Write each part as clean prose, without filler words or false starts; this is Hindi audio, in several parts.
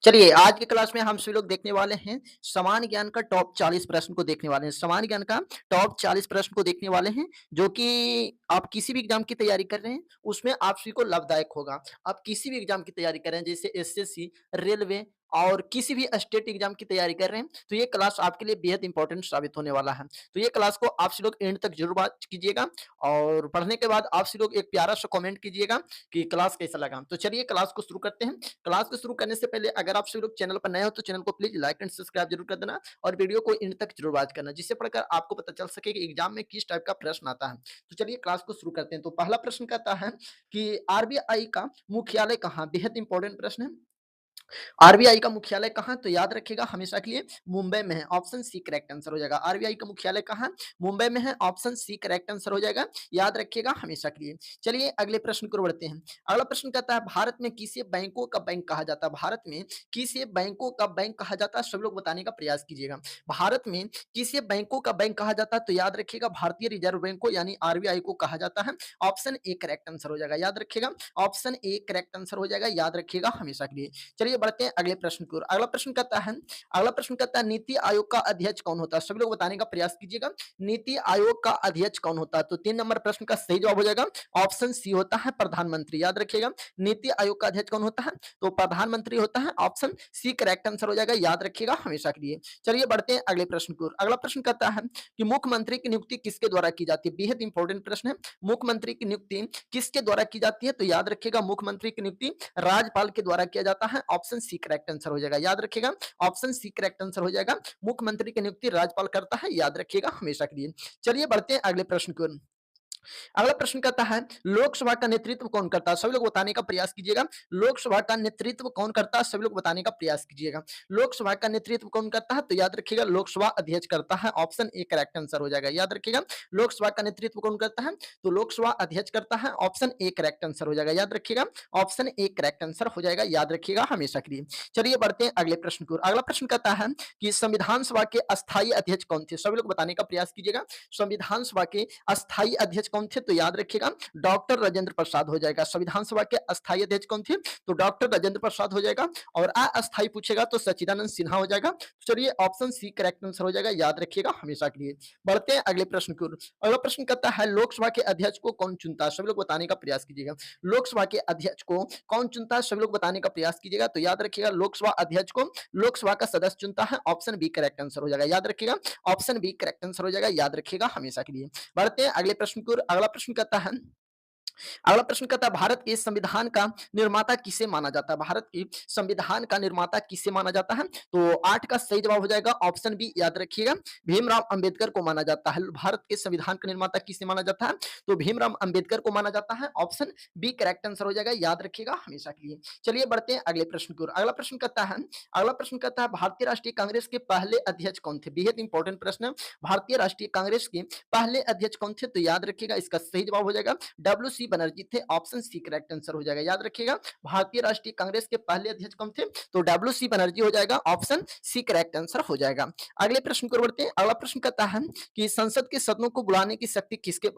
चलिए, आज की क्लास में हम सभी लोग देखने वाले हैं सामान्य ज्ञान का टॉप 40 प्रश्न को देखने वाले हैं। सामान्य ज्ञान का टॉप 40 प्रश्न को देखने वाले हैं, जो कि आप किसी भी एग्ज़ाम की तैयारी कर रहे हैं, उसमें आप सभी को लाभदायक होगा। आप किसी भी एग्ज़ाम की तैयारी कर रहे हैं, जैसे एसएससी, रेलवे और किसी भी स्टेट एग्ज़ाम की तैयारी कर रहे हैं, तो ये क्लास आपके लिए बेहद इंपॉर्टेंट साबित होने वाला है। तो ये क्लास को आप सभी लोग एंड तक ज़रूर वॉच कीजिएगा और पढ़ने के बाद आप सभी लोग एक प्यारा-सा कमेंट कीजिएगा कि क्लास कैसा लगा। तो चलिए क्लास को शुरू करते हैं। क्लास को शुरू करने से पहले अगर आप सभी लोग चैनल पर नए हो तो चैनल को प्लीज लाइक एंड सब्सक्राइब जरूर कर देना और वीडियो को इन तक जरूर वॉच करना, जिससे पढ़कर आपको पता चल सके कि एग्जाम में किस टाइप का प्रश्न आता है। तो चलिए क्लास को शुरू करते हैं। तो पहला प्रश्न कहता है कि आरबीआई का मुख्यालय कहाँ, बेहद इंपॉर्टेंट प्रश्न है। आरबीआई का मुख्यालय कहाँ, तो याद रखिएगा हमेशा के लिए मुंबई में है। ऑप्शन सी करेक्ट आंसर हो जाएगा। आरबीआई का मुख्यालय कहाँ, मुंबई में है। ऑप्शन सी करेक्ट आंसर हो जाएगा। याद रखिएगा हमेशा के लिए। चलिए अगले प्रश्न को बढ़ते हैं। अगला प्रश्न कहता है भारत में किसे बैंकों का बैंक कहा जाता है। भारत में किसे बैंकों का बैंक कहा जाता है, सब लोग बताने का प्रयास कीजिएगा। भारत में किसे बैंकों का बैंक कहा जाता है, तो याद रखिएगा भारतीय रिजर्व बैंक को यानी आरबीआई को कहा जाता है। ऑप्शन ए करेक्ट आंसर हो जाएगा। याद रखिएगा ऑप्शन ए करेक्ट आंसर हो जाएगा। याद रखिएगा हमेशा के लिए। चलिए बढ़ते हैं अगले प्रश्न की ओर। अगला प्रश्न कहता है नीति आयोग का अध्यक्ष कौन होता है। सभी लोग बताने का प्रयास कीजिएगा। नीति आयोग का अध्यक्ष कौन होता है, तो 3 नंबर प्रश्न का सही जवाब हो जाएगा ऑप्शन सी होता है प्रधानमंत्री। याद रखिएगा नीति आयोग का अध्यक्ष कौन होता है, तो प्रधानमंत्री होता है। ऑप्शन सी करेक्ट आंसर हो जाएगा। याद रखिएगा हमेशा के लिए। चलिए बढ़ते हैं अगले प्रश्न की ओर। अगला प्रश्न कहता है कि मुख्यमंत्री की नियुक्ति किसके द्वारा की जाती है। बेहद इंपॉर्टेंट प्रश्न है। मुख्यमंत्री की नियुक्ति किसके द्वारा की जाती है, तो याद रखिएगा मुख्यमंत्री की नियुक्ति राज्यपाल के द्वारा किया जाता है। ऑप्शन सी करेक्ट आंसर हो जाएगा। याद रखिएगा ऑप्शन सी करेक्ट आंसर हो जाएगा। मुख्यमंत्री की नियुक्ति राज्यपाल करता है। याद रखिएगा हमेशा के लिए। चलिए बढ़ते हैं अगले प्रश्न की ओर। अगला प्रश्न कहता है लोकसभा का नेतृत्व कौन करता है। सभी लोग बताने का प्रयास कीजिएगा। लोकसभा का नेतृत्व कौन करता है, सभी लोग बताने का प्रयास कीजिएगा। लोकसभा का नेतृत्व कौन करता है, तो याद रखिएगा लोकसभा अध्यक्ष करता है। ऑप्शन ए करेक्ट आंसर हो जाएगा। याद रखिएगा लोकसभा का नेतृत्व कौन करता है, तो लोकसभा अध्यक्ष करता है। ऑप्शन ए करेक्ट आंसर हो जाएगा। याद रखिएगा ऑप्शन ए करेक्ट आंसर हो जाएगा। याद रखिएगा हमेशा के लिए। चलिए बढ़ते हैं अगले प्रश्न की ओर। अगला प्रश्न कहता है कि संविधान सभा के अस्थायी अध्यक्ष कौन थे। सभी लोग बताने का प्रयास कीजिएगा। संविधान सभा के अस्थायी अध्यक्ष कौन थे, तो याद रखिएगा डॉक्टर राजेंद्र प्रसाद हो जाएगा। संविधान सभा के अस्थायी अध्यक्ष कौन थे, तो डॉक्टर राजेंद्र प्रसाद हो जाएगा। और अस्थायी पूछेगा तो सच्चिदानंद सिन्हा हो जाएगा। चलिए ऑप्शन सी करेक्ट आंसर हो जाएगा। याद रखिएगा हमेशा के लिए। बढ़ते हैं अगले प्रश्न की ओर। अगला प्रश्न कहता है लोकसभा के अध्यक्ष को कौन चुनता है। सभी लोग बताने का प्रयास कीजिएगा। लोकसभा के अध्यक्ष को कौन चुनता है, सभी लोग बताने का प्रयास कीजिएगा। तो याद रखिएगा लोकसभा अध्यक्ष को लोकसभा का सदस्य चुनता है। ऑप्शन बी करेक्ट आंसर हो जाएगा। याद रखिएगा ऑप्शन बी करेक्ट आंसर हो जाएगा। याद रखिएगा हमेशा के लिए। बढ़ते हैं अगले प्रश्न की ओर। अगला प्रश्न कहता है भारत के संविधान का निर्माता किसे माना जाता है। भारत के संविधान का निर्माता किसे माना जाता है, तो 8 का सही जवाब हो जाएगा ऑप्शन बी। याद रखिएगा भीमराव अंबेडकर को माना जाता है। भारत के संविधान का निर्माता किसे माना जाता है, तो भीमराव अंबेडकर को माना जाता है। ऑप्शन बी करेक्ट आंसर हो जाएगा। याद रखिएगा हमेशा के लिए। चलिए बढ़ते हैं अगले प्रश्न की ओर। अगला प्रश्न कहता है भारतीय राष्ट्रीय कांग्रेस के पहले अध्यक्ष कौन थे। बेहद इंपॉर्टेंट प्रश्न है। भारतीय राष्ट्रीय कांग्रेस के पहले अध्यक्ष कौन थे, तो याद रखिएगा इसका सही जवाब हो जाएगा डब्ल्यू सी बनर्जी थे। ऑप्शन सी करेक्ट आंसर हो जाएगा। याद रखिएगा भारतीय राष्ट्रीय कांग्रेस के पहले अध्यक्ष कौन थे, तो डब्ल्यू सी बनर्जी हो जाएगा। ऑप्शन सी करेक्ट आंसर हो जाएगा। अगले प्रश्न को बढ़ते हैं। अगला प्रश्न कहता है कि संसद के सदनों को बुलाने की शक्ति किसके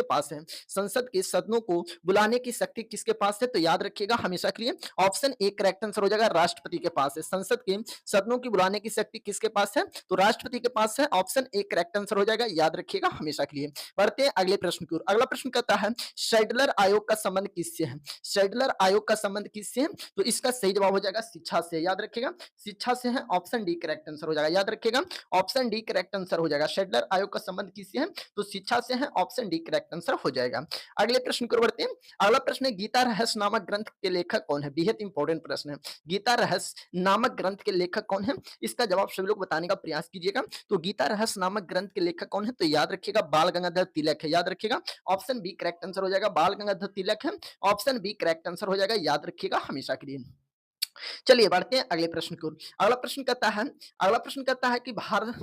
पास है। संसद के सदनों को बुलाने की शक्ति किसके पास है, तो याद रखिएगा हमेशा के लिए ऑप्शन ए करेक्ट आंसर हो जाएगा राष्ट्रपति के पास है। संसद के सदनों की बुलाने की शक्ति किसके पास है, तो राष्ट्रपति के पास है। ऑप्शन ए करेक्ट आंसर हो जाएगा। याद रखिएगा हमेशा के लिए। बढ़ते हैं अगले प्रश्न की ओर। अगला प्रश्न कहता है शेडलर आयोग का संबंध किससे है। शेडलर आयोग का संबंध किससे है, तो इसका सही जवाब हो जाएगा शिक्षा से। याद रखिएगा शिक्षा से है। ऑप्शन डी करेक्ट आंसर हो जाएगा। याद रखिएगा ऑप्शन डी करेक्ट आंसर हो जाएगा। शेडलर आयोग का संबंध किससे है, तो शिक्षा से है। ऑप्शन डी करेक्ट आंसर हो जाएगा। अगले प्रश्न की ओर बढ़ते हैं। अगला प्रश्न है गीता रहस्य नामक ग्रंथ के लेखक कौन है। बेहद इंपॉर्टेंट प्रश्न है। गीता रहस्य नामक ग्रंथ के लेखक कौन है, इसका जवाब सभी लोग बताने का प्रयास कीजिएगा। तो गीता रहस्य नामक ग्रंथ के लेखक कौन है, तो याद रखिएगा बाल गंगाधर तिलक है। याद रखिएगा ऑप्शन बी करेक्ट आंसर हो जाएगा। बाल गंगाधर तिलक है। ऑप्शन बी करेक्ट आंसर हो जाएगा। याद रखिएगा हमेशा के लिए। चलिए बढ़ते हैं अगले प्रश्न की ओर। अगला प्रश्न कहता है कि भारत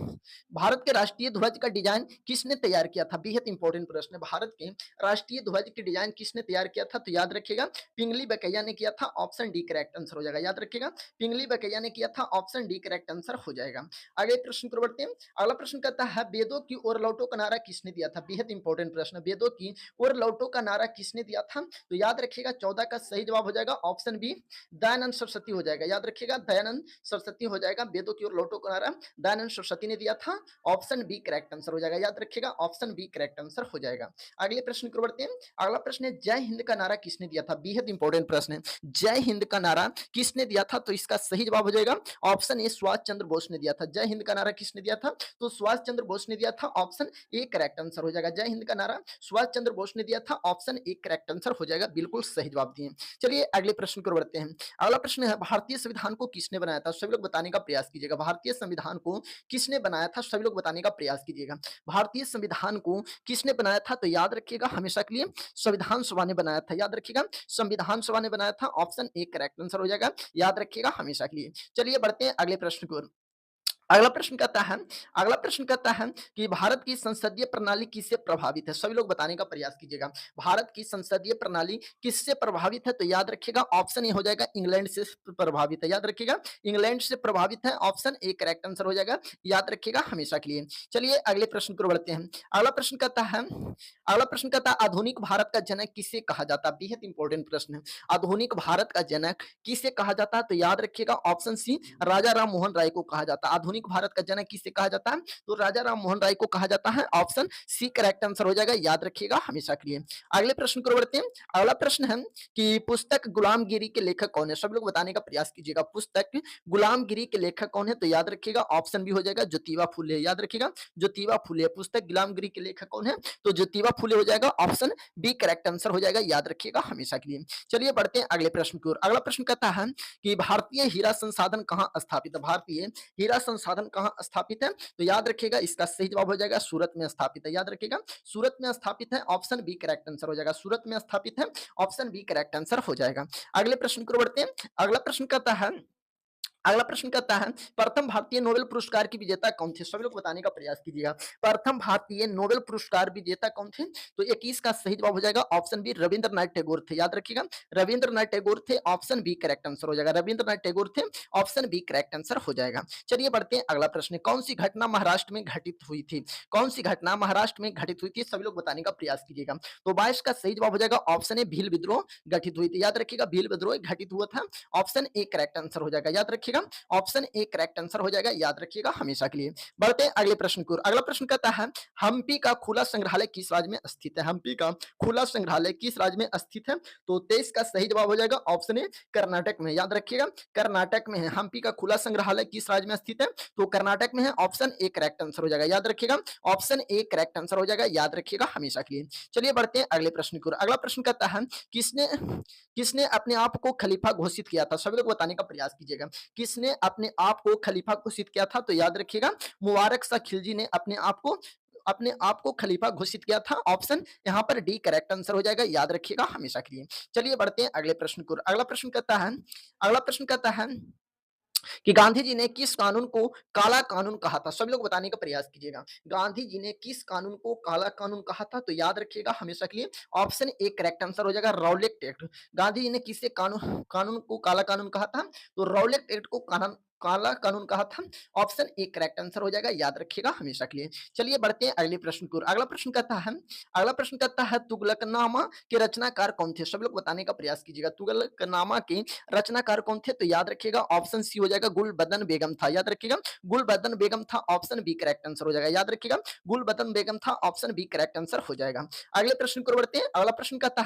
भारत के राष्ट्रीय ध्वज का डिजाइन किसने तैयार किया था। बेहद इंपॉर्टेंट प्रश्न है। भारत के राष्ट्रीय ध्वज की डिजाइन किसने तैयार किया था, तो याद रखिएगा पिंगली बकैया ने किया था। ऑप्शन डी करेक्ट आंसर हो जाएगा। याद रखिएगा पिंगली बकैया ने किया था। ऑप्शन डी करेक्ट आंसर हो जाएगा। अगले प्रश्न की ओर बढ़ते हैं। अगला प्रश्न कहता है वेदों की ओर लौटो का नारा किसने दिया था। बेहद इंपॉर्टेंट प्रश्न है। वेदों की ओर लौटो का नारा किसने दिया था, तो याद रखिएगा 14 का सही जवाब हो जाएगा ऑप्शन बी दयानंद सरस्वती हो जाएगा, याद रखिएगा दयानंद सरस्वती हो जाएगा, वेदों की ओर लौटो किनारा दयानंद सरस्वती ने दिया था, ऑप्शन बी करेक्ट आंसर हो जाएगा, याद रखिएगा ऑप्शन बी करेक्ट आंसर हो जाएगा। अगले प्रश्न की ओर बढ़ते हैं। अगला प्रश्न है जय हिंद का नारा किसने दिया था? बेहद इंपॉर्टेंट प्रश्न है। जय हिंद का नारा किसने दिया था? तो इसका सही जवाब हो जाएगा ऑप्शन ए सुभाष चंद्र बोस ने दिया था। जय हिंद का नारा किसने दिया था? तो सुभाष चंद्र बोस ने दिया था, ऑप्शन ए करेक्ट आंसर हो जाएगा। जय हिंद का नारा सुभाष चंद्र बोस ने दिया था, ऑप्शन ए करेक्ट आंसर हो जाएगा, बिल्कुल सही जवाब दिए। चलिए अगले प्रश्न की ओर बढ़ते हैं। अगला प्रश्न है भारतीय संविधान को किसने बनाया था? सभी लोग बताने का प्रयास कीजिएगा। भारतीय संविधान को किसने बनाया था? सभी लोग बताने का प्रयास कीजिएगा। भारतीय संविधान को किसने बनाया था? तो याद रखिएगा हमेशा के लिए संविधान सभा ने बनाया था, याद रखिएगा संविधान सभा ने बनाया था, ऑप्शन ए करेक्ट आंसर हो जाएगा, याद रखिएगा हमेशा के लिए। चलिए बढ़ते हैं अगले प्रश्न की ओर। अगला प्रश्न कहता है अगला प्रश्न कहता है कि भारत की संसदीय प्रणाली किससे प्रभावित है? सभी लोग बताने का प्रयास कीजिएगा। भारत की संसदीय प्रणाली किससे प्रभावित है? तो याद रखिएगा ऑप्शन ए हो जाएगा इंग्लैंड से प्रभावित है, याद रखिएगा इंग्लैंड से प्रभावित है, ऑप्शन ए करेक्ट आंसर हो जाएगा, याद रखिएगा हमेशा के लिए। चलिए अगले प्रश्न की ओर बढ़ते हैं। अगला प्रश्न कहता है आधुनिक भारत का जनक किसे कहा जाता है? बेहद इंपॉर्टेंट प्रश्न है। आधुनिक भारत का जनक किसे कहा जाता है? तो याद रखिएगा ऑप्शन सी राजा राम मोहन राय को कहा जाता है। आधुनिक भारत का जनक किसे कहा जाता है? तो राजा राम मोहन राय को कहा जाता है, ऑप्शन सी करेक्ट आंसर हो जाएगा, याद रखिएगा हमेशा के लिए। अगले प्रश्न की ओर बढ़ते हैं। अगला प्रश्न है कि पुस्तक गुलामगिरी के लेखक कौन है? सब लोग बताने का प्रयास कीजिएगा। पुस्तक गुलामगिरी के लेखक कौन है? तो याद रखिएगा ऑप्शन बी हो जाएगा ज्योतिबा फुले, याद रखिएगा ज्योतिबा फुले। पुस्तक गुलामगिरी के लेखक कौन है? तो ज्योतिबा फुले हो जाएगा, ऑप्शन बी करेक्ट आंसर हो जाएगा, याद रखिएगा हमेशा के लिए। चलिए बढ़ते हैं अगले प्रश्न की ओर। अगला प्रश्न कहता है कि भारतीय हीरा संसाधन कहाँ स्थापित है? भारतीय हीरा संसाधन कहाँ स्थापित है? तो याद रखिएगा इसका सही जवाब हो जाएगा सूरत में स्थापित है, याद रखिएगा सूरत में स्थापित है, ऑप्शन बी करेक्ट आंसर हो जाएगा, सूरत में स्थापित है, ऑप्शन बी करेक्ट आंसर हो जाएगा। अगले प्रश्न की ओर बढ़ते हैं। अगला प्रश्न कहता है प्रथम भारतीय नोबेल पुरस्कार की विजेता कौन थे? सभी लोग बताने का प्रयास कीजिएगा। प्रथम भारतीय नोबेल पुरस्कार विजेता कौन थे? तो 21 का सही जवाब हो जाएगा ऑप्शन बी रविंद्रनाथ टैगोर थे, याद रखिएगा रविंद्रनाथ टैगोर थे, ऑप्शन बी करेक्ट आंसर हो जाएगा, रविंद्रनाथ टैगोर थे, ऑप्शन बी करेक्ट आंसर हो जाएगा। चलिए बढ़ते हैं अगला प्रश्न। कौन सी घटना महाराष्ट्र में घटित हुई थी? कौन सी घटना महाराष्ट्र में घटित हुई थी? सभी लोग बताने का प्रयास कीजिएगा। तो 22 का सही जवाब हो जाएगा ऑप्शन ए भील विद्रोह घटित हुई थी, याद रखिएगा भील विद्रोह घटित हुआ था, ऑप्शन ए करेक्ट आंसर हो जाएगा, याद रखिएगा ऑप्शन ए करेक्ट आंसर हो जाएगा, याद रखिएगा हमेशा के लिए। बढ़ते हैं अगले प्रश्न की ओर। अगला प्रश्न कहता है हम्पी का खुला संग्रहालय किस राज्य में स्थित है? हम्पी का खुला संग्रहालय किस राज्य में स्थित है? तो 23 का सही जवाब हो जाएगा ऑप्शन ए कर्नाटक में, याद रखिएगा कर्नाटक में है। हम्पी का खुला संग्रहालय किस राज्य में स्थित है? तो कर्नाटक में है, ऑप्शन ए करेक्ट आंसर हो जाएगा, याद रखिएगा ऑप्शन ए करेक्ट आंसर हो जाएगा, याद रखिएगा हमेशा के लिए। चलिए बढ़ते हैं अगले प्रश्न की ओर। अगला प्रश्न कहता है किसने किसने अपने आप को खलीफा घोषित किया था? सभी लोग बताने का प्रयास कीजिएगा। किसने अपने आप को खलीफा घोषित किया था? तो याद रखिएगा मुबारक शाह खिलजी ने अपने आप को खलीफा घोषित किया था, ऑप्शन यहाँ पर डी करेक्ट आंसर हो जाएगा, याद रखिएगा हमेशा के लिए। चलिए बढ़ते हैं अगले प्रश्न को। अगला प्रश्न कहता है कि गांधी जी ने किस कानून को काला कानून कहा था? सभी लोग बताने का प्रयास कीजिएगा। गांधी जी ने किस कानून को काला कानून कहा था? तो याद रखिएगा हमेशा के लिए ऑप्शन ए करेक्ट आंसर हो जाएगा रौलेट एक्ट। गांधी जी ने किससे कानून कानून को काला कानून कहा था? तो रौलेट एक्ट को काला कानून कहा था, ऑप्शन ए करेक्ट आंसर हो जाएगा, याद रखिएगा हमेशा के लिए। चलिए बढ़ते हैं अगले प्रश्न की ओर। अगला प्रश्न कहता है तुगलकनामा के रचनाकार कौन थे? सब लोग बताने का प्रयास कीजिएगा। तुगलकनामा के रचनाकार कौन थे? तो याद रखिएगा ऑप्शन सी हो जाएगा गुलबदन बेगम था, याद रखिएगा गुलबदन बेगम था, ऑप्शन बी करेक्ट आंसर हो जाएगा, याद रखिएगा गुलबदन बेगम था, ऑप्शन बी करेक्ट आंसर हो जाएगा। अगले प्रश्न को बढ़ते हैं। अगला प्रश्न कहता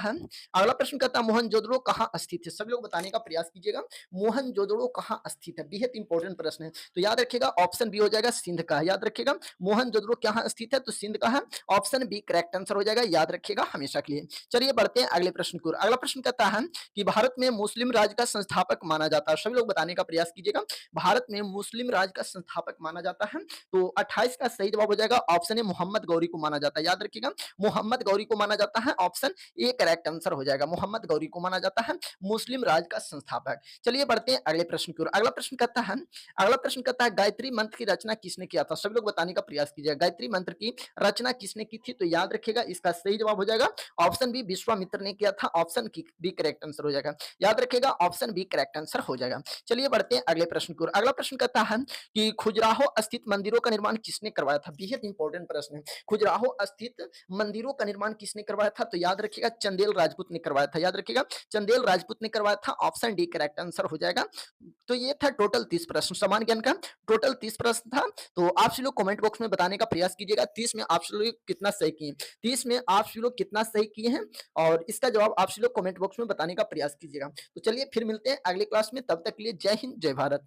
है मोहनजोदड़ो कहाँ स्थित है? सभी लोग बताने का प्रयास कीजिएगा। मोहनजोदड़ो कहाँ स्थित है? बेहद इंपॉर्टेंट प्रश्न है, तो याद रखिएगा ऑप्शन बी हो जाएगा सिंध का, याद रखिएगा मोहनजोदड़ो कहाँ स्थित है? तो सिंध का है, ऑप्शन बी करेक्ट आंसर हो जाएगा, याद रखिएगा हमेशा के लिए। चलिए बढ़ते हैं अगले प्रश्न को। अगला प्रश्न कहता है कि भारत में मुस्लिम राज का संस्थापक माना जाता है। सभी लोग बताने का प्रयास कीजिएगा। भारत में मुस्लिम राज का संस्थापक माना जाता है, तो 28 का सही जवाब हो जाएगा ऑप्शन ए मोहम्मद गौरी को माना जाता है, याद रखिएगा मोहम्मद गौरी को माना जाता है, ऑप्शन ए करेक्ट आंसर हो जाएगा, मोहम्मद गौरी को माना जाता है मुस्लिम राज का संस्थापक। चलिए बढ़ते हैं अगले प्रश्न की ओर। अगला प्रश्न कहता है है, अगला प्रश्न कहता है गायत्री मंत्र की रचना किसने किया था? सभी लोग बताने का प्रयास कीजिए। गायत्री मंत्र की रचना किसने की थी? तो याद रखिएगा इसका सही जवाब हो जाएगा ऑप्शन बी विश्वामित्र ने किया था। ऑप्शन बी करेक्ट आंसर हो जाएगा। याद रखिएगा ऑप्शन बी करेक्ट आंसर हो जाएगा। चलिए बढ़ते हैं अगले प्रश्न की ओर। अगला प्रश्न कहता है कि खजुराहो स्थित मंदिरों का निर्माण किसने करवाया था? बेहद इंपॉर्टेंट प्रश्न है। खजुराहो स्थित मंदिरों का निर्माण किसने करवाया था? तो याद रखिएगा चंदेल राजपूत ने करवाया था। याद रखिएगा चंदेल राजपूत ने करवाया था। ऑप्शन डी करेक्ट आंसर हो जाएगा। तो ये था टोटल 30 प्रश्न, सामान्य ज्ञान का टोटल 30 प्रश्न था। तो आप सभी लोग कमेंट बॉक्स में बताने का प्रयास कीजिएगा 30 में आप सभी लोग कितना सही किए हैं। 30 में आप सभी लोग कितना सही किए हैं और इसका जवाब आप सभी लोग कमेंट बॉक्स में बताने का प्रयास कीजिएगा। तो चलिए फिर मिलते हैं अगले क्लास में, तब तक के लिए जय हिंद, जय भारत।